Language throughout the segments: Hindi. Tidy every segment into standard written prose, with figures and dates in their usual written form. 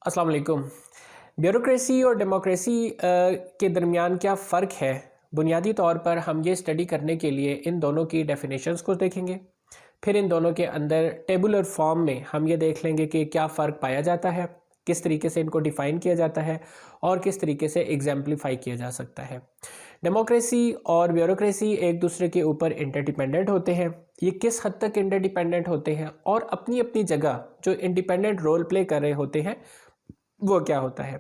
अस्सलाम वालेकुम। ब्यूरोक्रेसी और डेमोक्रेसी के दरमियान क्या फ़र्क है? बुनियादी तौर पर हम ये स्टडी करने के लिए इन दोनों की डेफिनेशंस को देखेंगे। फिर इन दोनों के अंदर टेबुलर फॉर्म में हम ये देख लेंगे कि क्या फ़र्क पाया जाता है, किस तरीके से इनको डिफ़ाइन किया जाता है और किस तरीके से एग्जाम्पलीफाई किया जा सकता है। डेमोक्रेसी और ब्यूरोक्रेसी एक दूसरे के ऊपर इंटरडिपेंडेंट होते हैं। ये किस हद तक इंटरडिपेंडेंट होते हैं और अपनी अपनी जगह जो इंडिपेंडेंट रोल प्ले कर रहे होते हैं वो क्या होता है।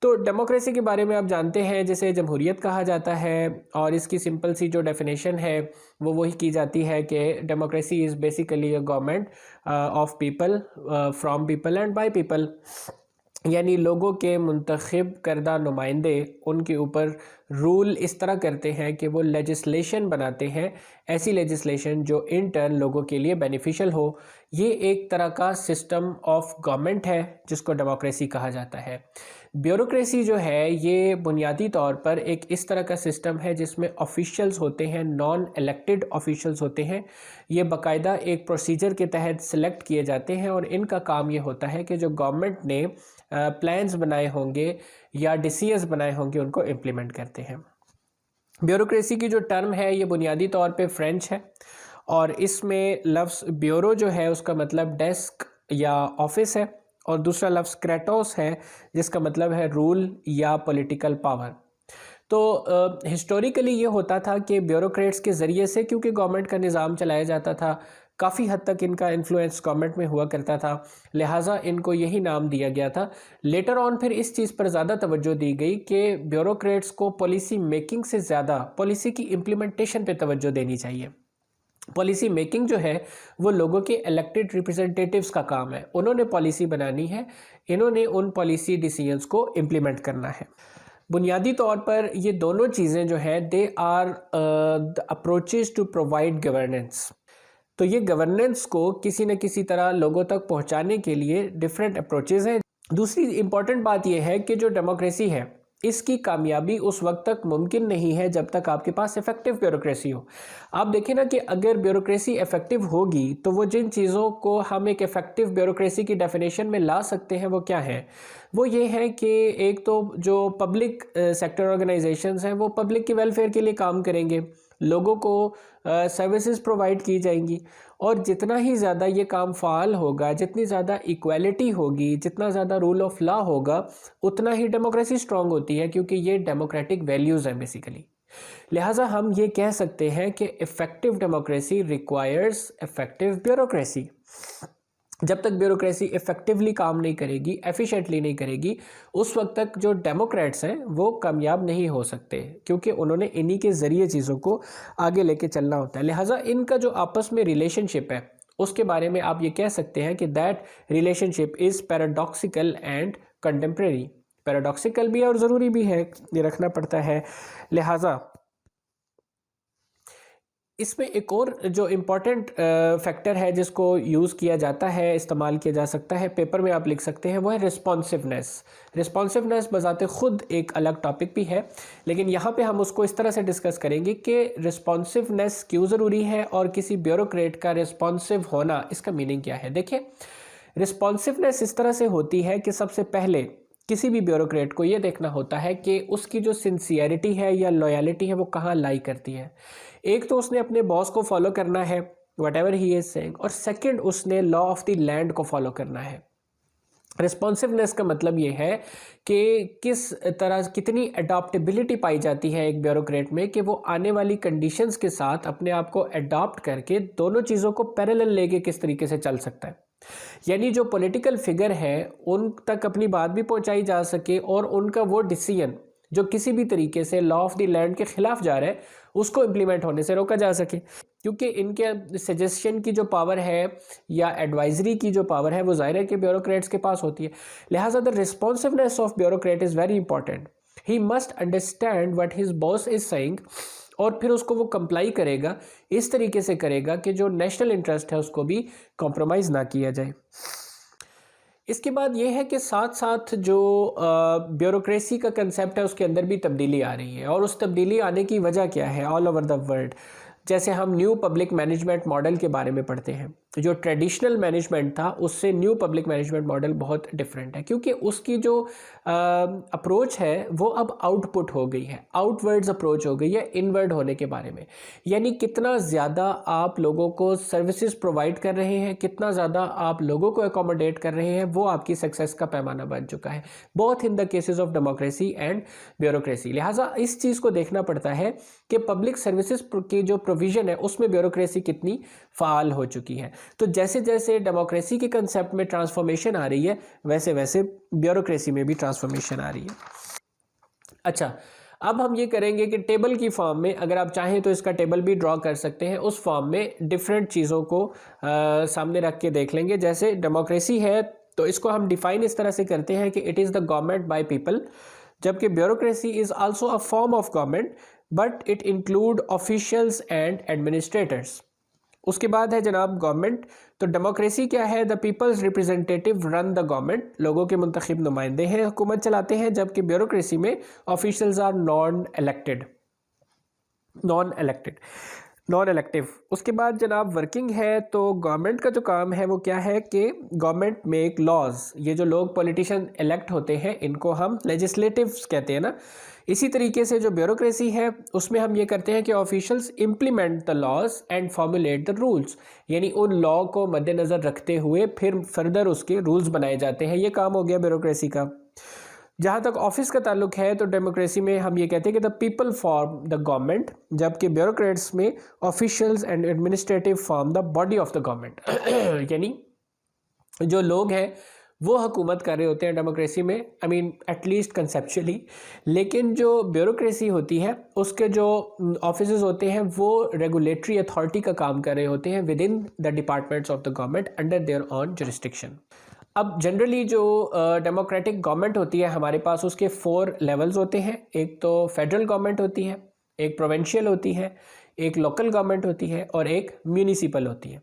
तो डेमोक्रेसी के बारे में आप जानते हैं, जिसे जमहूरियत कहा जाता है, और इसकी सिंपल सी जो डेफिनेशन है वो वही की जाती है कि democracy is basically a government of people, from people and by people. यानी लोगों के मुंतखब करदा नुमाइंदे उनके ऊपर रूल इस तरह करते हैं कि वो लेजिस्लेशन बनाते हैं, ऐसी लेजिस्लेशन जो इन टर्न लोगों के लिए बेनिफिशियल हो। ये एक तरह का सिस्टम ऑफ गवर्नमेंट है जिसको डेमोक्रेसी कहा जाता है। ब्यूरोक्रेसी जो है ये बुनियादी तौर पर एक इस तरह का सिस्टम है जिसमें ऑफिशियल्स होते हैं, नॉन इलेक्टेड ऑफिशियल्स होते हैं। ये बाकायदा एक प्रोसीजर के तहत सिलेक्ट किए जाते हैं और इनका काम ये होता है कि जो गवर्नमेंट ने प्लान्स बनाए होंगे या डिसीजंस बनाए होंगे उनको इम्प्लीमेंट करते हैं। ब्यूरोक्रेसी की जो टर्म है ये बुनियादी तौर पे फ्रेंच है और इसमें लफ्ज़ ब्यूरो जो है उसका मतलब डेस्क या ऑफिस है और दूसरा लफ्ज़ क्रेटोस है जिसका मतलब है रूल या पॉलिटिकल पावर। तो हिस्टोरिकली ये होता था कि ब्यूरोक्रेट्स के ज़रिए से, क्योंकि गवर्नमेंट का निज़ाम चलाया जाता था, काफ़ी हद तक इनका इन्फ्लुएंस गवर्नमेंट में हुआ करता था, लिहाजा इनको यही नाम दिया गया था। लेटर ऑन फिर इस चीज़ पर ज़्यादा तवज्जो दी गई कि ब्यूरोक्रेट्स को पॉलिसी मेकिंग से ज़्यादा पॉलिसी की इम्प्लीमेंटेशन पर तवज्जो देनी चाहिए। पॉलिसी मेकिंग जो है वो लोगों के इलेक्टेड रिप्रेजेंटेटिव्स का काम है, उन्होंने पॉलिसी बनानी है, इन्होंने उन पॉलिसी डिसीजंस को इम्प्लीमेंट करना है। बुनियादी तौर पर ये दोनों चीज़ें जो हैं they are the approaches to provide governance. तो ये गवर्नेंस को किसी न किसी तरह लोगों तक पहुंचाने के लिए डिफरेंट अप्रोचेस हैं। दूसरी इंपॉर्टेंट बात यह है कि जो डेमोक्रेसी है इसकी कामयाबी उस वक्त तक मुमकिन नहीं है जब तक आपके पास इफेक्टिव ब्यूरोक्रेसी हो। आप देखें ना कि अगर ब्यूरोक्रेसी इफेक्टिव होगी तो वो जिन चीज़ों को हम एक इफेक्टिव ब्यूरोक्रेसी की डेफिनेशन में ला सकते हैं वो क्या है। वो ये है कि एक तो जो पब्लिक सेक्टर ऑर्गेनाइजेशंस हैं वो पब्लिक के वेलफेयर के लिए काम करेंगे, लोगों को सर्विसेज प्रोवाइड की जाएंगी, और जितना ही ज़्यादा ये काम फ़ाल होगा, जितनी ज़्यादा इक्वालिटी होगी, जितना ज़्यादा रूल ऑफ लॉ होगा, उतना ही डेमोक्रेसी स्ट्रॉन्ग होती है, क्योंकि ये डेमोक्रेटिक वैल्यूज़ हैं बेसिकली। लिहाजा हम ये कह सकते हैं कि effective democracy requires effective bureaucracy. जब तक ब्यूरोक्रेसी इफेक्टिवली काम नहीं करेगी, एफिशिएंटली नहीं करेगी, उस वक्त तक जो डेमोक्रेट्स हैं वो कामयाब नहीं हो सकते, क्योंकि उन्होंने इन्हीं के ज़रिए चीज़ों को आगे लेके चलना होता है। लिहाजा इनका जो आपस में रिलेशनशिप है उसके बारे में आप ये कह सकते हैं कि that relationship is paradoxical and contemporary. Paradoxical भी है और ज़रूरी भी है, ये रखना पड़ता है। लिहाजा इसमें एक और जो इम्पॉर्टेंट फैक्टर है जिसको यूज़ किया जाता है, इस्तेमाल किया जा सकता है, पेपर में आप लिख सकते हैं, वो है रिस्पॉन्सिवनेस। रिस्पॉन्सिवनेस बजाते ख़ुद एक अलग टॉपिक भी है, लेकिन यहाँ पे हम उसको इस तरह से डिस्कस करेंगे कि रिस्पॉन्सिवनेस क्यों ज़रूरी है और किसी ब्यूरोक्रेट का रिस्पॉन्सिव होना इसका मीनिंग क्या है। देखिए, रिस्पॉन्सिवनेस इस तरह से होती है कि सबसे पहले किसी भी ब्यूरोक्रेट को ये देखना होता है कि उसकी जो सिंसियरिटी है या लॉयलिटी है वो कहाँ लाई करती है। एक तो उसने अपने बॉस को फॉलो करना है, what ever he is saying, और सेकंड उसने लॉ ऑफ द लैंड को फॉलो करना है। रिस्पॉन्सिवनेस का मतलब ये है कि किस तरह कितनी अडॉप्टेबिलिटी पाई जाती है एक ब्यूरोक्रेट में कि वो आने वाली कंडीशंस के साथ अपने आप को अडॉप्ट करके दोनों चीज़ों को पैरेलल लेके किस तरीके से चल सकता है। यानी जो पॉलिटिकल फिगर है उन तक अपनी बात भी पहुंचाई जा सके और उनका वो डिसीजन जो किसी भी तरीके से लॉ ऑफ द लैंड के खिलाफ जा रहा है उसको इम्प्लीमेंट होने से रोका जा सके, क्योंकि इनके सजेशन की जो पावर है या एडवाइजरी की जो पावर है वो ज़ाहिर है कि ब्यूरोक्रेट्स के पास होती है। लिहाजा the responsiveness of bureaucrat is very important. He must understand what his boss is saying और फिर उसको वो कंप्लाई करेगा, इस तरीके से करेगा कि जो नेशनल इंटरेस्ट है उसको भी कॉम्प्रोमाइज़ ना किया जाए। इसके बाद ये है कि साथ साथ जो ब्यूरोक्रेसी का कंसेप्ट है उसके अंदर भी तब्दीली आ रही है, और उस तब्दीली आने की वजह क्या है ऑल ओवर द वर्ल्ड। जैसे हम न्यू पब्लिक मैनेजमेंट मॉडल के बारे में पढ़ते हैं, जो ट्रेडिशनल मैनेजमेंट था उससे न्यू पब्लिक मैनेजमेंट मॉडल बहुत डिफरेंट है, क्योंकि उसकी जो अप्रोच है वो अब आउटपुट हो गई है, आउटवर्ड्स अप्रोच हो गई है इनवर्ड होने के बारे में। यानी कितना ज़्यादा आप लोगों को सर्विसेज प्रोवाइड कर रहे हैं, कितना ज़्यादा आप लोगों को अकोमोडेट कर रहे हैं, वो आपकी सक्सेस का पैमाना बन चुका है, both in the cases of democracy and bureaucracy. लिहाजा इस चीज़ को देखना पड़ता है कि पब्लिक सर्विसेज की जो प्रोविज़न है उसमें ब्यूरोक्रेसी कितनी फ़ाल हो चुकी है। तो जैसे जैसे डेमोक्रेसी के कंसेप्ट में ट्रांसफॉर्मेशन आ रही है, वैसे वैसे ब्यूरोक्रेसी में भी ट्रांसफॉर्मेशन आ रही है। अच्छा, अब हम ये करेंगे कि टेबल की फॉर्म में, अगर आप चाहें तो इसका टेबल भी ड्रॉ कर सकते हैं, उस फॉर्म में डिफरेंट चीज़ों को सामने रख के देख लेंगे। जैसे डेमोक्रेसी है तो इसको हम डिफाइन इस तरह से करते हैं कि it is the government by people, जबकि bureaucracy is also a form of government but it include officials and administrators. उसके बाद है जनाब गवर्नमेंट। तो डेमोक्रेसी क्या है? The people's representative run the government, लोगों के मुंतखब नुमाइंदे हैं, हुकूमत चलाते हैं, जबकि ब्यूरोक्रेसी में ऑफिशियल्स आर नॉन इलेक्टिव। उसके बाद जनाब वर्किंग है। तो गवर्नमेंट का जो काम है वो क्या है कि गवर्नमेंट मेक लॉज, ये जो लोग पॉलिटिशियन इलेक्ट होते हैं इनको हम लेजिस्लेटिव्स कहते हैं ना। इसी तरीके से जो ब्यूरोक्रेसी है उसमें हम ये करते हैं कि officials implement the laws and formulate the rules, यानी उन लॉ को मद्देनज़र रखते हुए फिर फर्दर उसके रूल्स बनाए जाते हैं। ये काम हो गया ब्यूरोक्रेसी का। जहाँ तक ऑफिस का ताल्लुक है तो डेमोक्रेसी में हम ये कहते हैं कि the people form the government, जबकि ब्यूरोक्रेट्स में officials and administrative form the body of the government. यानी जो लोग हैं वो हुकूमत कर रहे होते हैं डेमोक्रेसी में, आई मीन एटलीस्ट कंसेप्चुअली। लेकिन जो ब्यूरोक्रेसी होती है उसके जो ऑफिसेज होते हैं वो रेगुलेटरी अथॉरिटी का काम कर रहे होते हैं with in the departments of the government under their on jurisdiction. अब जनरली जो डेमोक्रेटिक गवर्नमेंट होती है हमारे पास, उसके 4 लेवल्स होते हैं। एक तो फेडरल गवर्नमेंट होती है, एक प्रोविंशियल होती है, एक लोकल गवर्नमेंट होती है और एक म्यूनिसिपल होती है।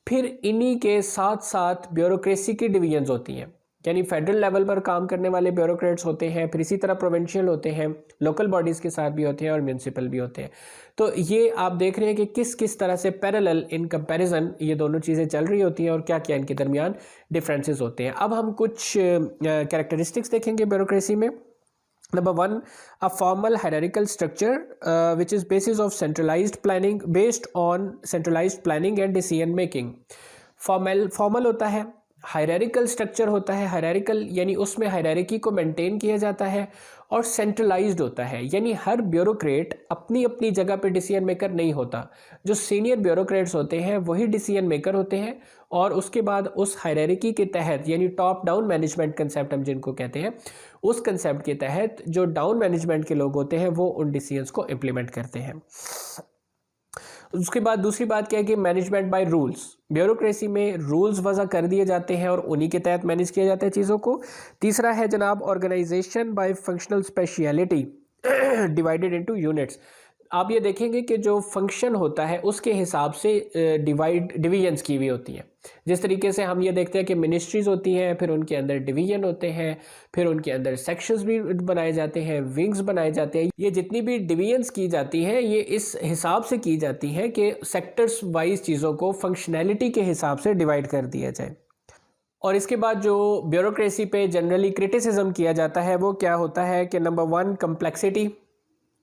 फिर इन्हीं के साथ साथ ब्यूरोक्रेसी की डिवीजन्स होती हैं, यानी फेडरल लेवल पर काम करने वाले ब्यूरोक्रेट्स होते हैं, फिर इसी तरह प्रोविंशियल होते हैं, लोकल बॉडीज़ के साथ भी होते हैं और म्यूनिसिपल भी होते हैं। तो ये आप देख रहे हैं कि किस किस तरह से पैरेलल इन कंपैरिजन ये दोनों चीज़ें चल रही होती हैं और क्या क्या इनके दरमियान डिफरेंसेस होते हैं। अब हम कुछ कैरेक्टरिस्टिक्स देखेंगे ब्यूरोक्रेसी में। Number 1, a formal hierarchical structure which is basis of centralized planning, based on centralized planning and decision making. Formal होता है, हायरार्किकल स्ट्रक्चर होता है। हायरार्किकल यानी उसमें हायरार्की को मेंटेन किया जाता है, और सेंट्रलाइज्ड होता है यानी हर ब्यूरोक्रेट अपनी अपनी जगह पे डिसीजन मेकर नहीं होता। जो सीनियर ब्यूरोक्रेट्स होते हैं वही डिसीजन मेकर होते हैं, और उसके बाद उस हायरार्की के तहत यानी टॉप डाउन मैनेजमेंट कंसेप्ट हम जिनको कहते हैं, उस कंसेप्ट के तहत जो डाउन मैनेजमेंट के लोग होते हैं वो उन डिसीजंस को इम्प्लीमेंट करते हैं। उसके बाद दूसरी बात क्या है कि मैनेजमेंट बाय रूल्स। ब्यूरोक्रेसी में रूल्स वज़ा कर दिए जाते हैं और उन्हीं के तहत मैनेज किया जाता है चीज़ों को। तीसरा है जनाब organisation by functional speciality divided into units. आप ये देखेंगे कि जो फंक्शन होता है उसके हिसाब से डिवीजन्स की हुई होती हैं। जिस तरीके से हम ये देखते हैं कि मिनिस्ट्रीज होती हैं, फिर उनके अंदर डिवीजन होते हैं, फिर उनके अंदर सेक्शंस भी बनाए जाते हैं, विंग्स बनाए जाते हैं। ये जितनी भी डिवीजन्स की जाती हैं ये इस हिसाब से की जाती हैं कि सेक्टर्स वाइज चीज़ों को फंक्शनैलिटी के हिसाब से डिवाइड कर दिया जाए। और इसके बाद जो ब्यूरोक्रेसी पे जनरली क्रिटिसिज्म किया जाता है वो क्या होता है कि नंबर 1, कम्प्लेक्सिटी।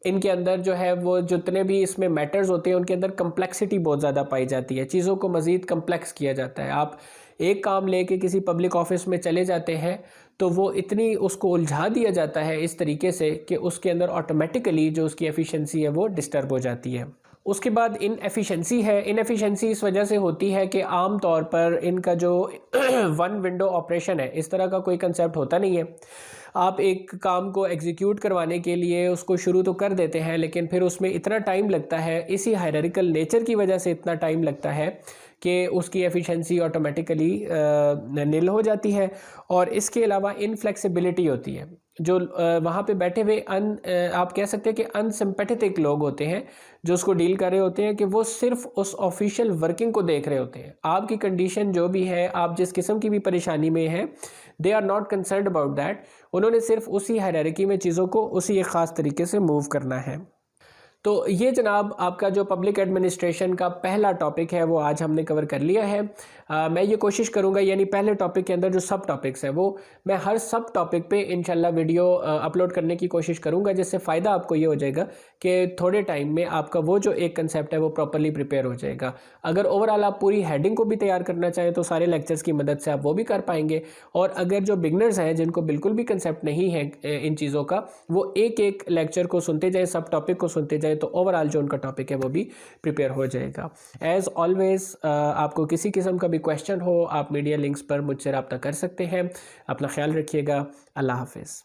इनके अंदर जो है वो जितने भी इसमें मैटर्स होते हैं उनके अंदर कम्प्लेक्सिटी बहुत ज़्यादा पाई जाती है, चीज़ों को मज़ीद कम्प्लेक्स किया जाता है। आप एक काम लेके किसी पब्लिक ऑफिस में चले जाते हैं तो वो इतनी उसको उलझा दिया जाता है इस तरीके से कि उसके अंदर ऑटोमेटिकली जो उसकी एफिशिएंसी है वो डिस्टर्ब हो जाती है। उसके बाद इनएफिशिएंसी है। इनएफिशिएंसी इस वजह से होती है कि आम तौर पर इनका जो वन विंडो ऑपरेशन है, इस तरह का कोई कंसेप्ट होता नहीं है। आप एक काम को एग्जीक्यूट करवाने के लिए उसको शुरू तो कर देते हैं, लेकिन फिर उसमें इतना टाइम लगता है, इसी हायरार्किकल नेचर की वजह से इतना टाइम लगता है कि उसकी एफिशिएंसी ऑटोमेटिकली निल हो जाती है। और इसके अलावा इनफ्लेक्सिबिलिटी होती है। जो वहाँ पे बैठे हुए आप कह सकते हैं कि अनसिम्पैथेटिक लोग होते हैं जो उसको डील कर रहे होते हैं, कि वो सिर्फ उस ऑफिशियल वर्किंग को देख रहे होते हैं। आपकी कंडीशन जो भी है, आप जिस किस्म की भी परेशानी में हैं, they are not concerned about that. उन्होंने सिर्फ उसी हायरार्की में चीज़ों को उसी एक ख़ास तरीके से मूव करना है। तो ये जनाब आपका जो पब्लिक एडमिनिस्ट्रेशन का पहला टॉपिक है वो आज हमने कवर कर लिया है। मैं ये कोशिश करूँगा यानी पहले टॉपिक के अंदर जो सब टॉपिक्स हैं वो मैं हर सब टॉपिक पे इंशाल्लाह वीडियो अपलोड करने की कोशिश करूँगा, जिससे फ़ायदा आपको ये हो जाएगा कि थोड़े टाइम में आपका वो जो एक कंसेप्ट है वो प्रॉपरली प्रिपेयर हो जाएगा। अगर ओवरऑल आप पूरी हेडिंग को भी तैयार करना चाहें तो सारे लेक्चर्स की मदद से आप वो भी कर पाएंगे, और अगर जो बिगनर्स हैं जिनको बिल्कुल भी कंसेप्ट नहीं है इन चीज़ों का, वो एक एक लेक्चर को सुनते जाए, सब टॉपिक को सुनते जाए, तो ओवरऑल जो उनका टॉपिक है वो भी प्रिपेयर हो जाएगा। एज़ ऑलवेज़ आपको किसी किस्म का भी क्वेश्चन हो आप मीडिया लिंक्स पर मुझसे रब्ता कर सकते हैं। अपना ख्याल रखिएगा। अल्लाह हाफिज़।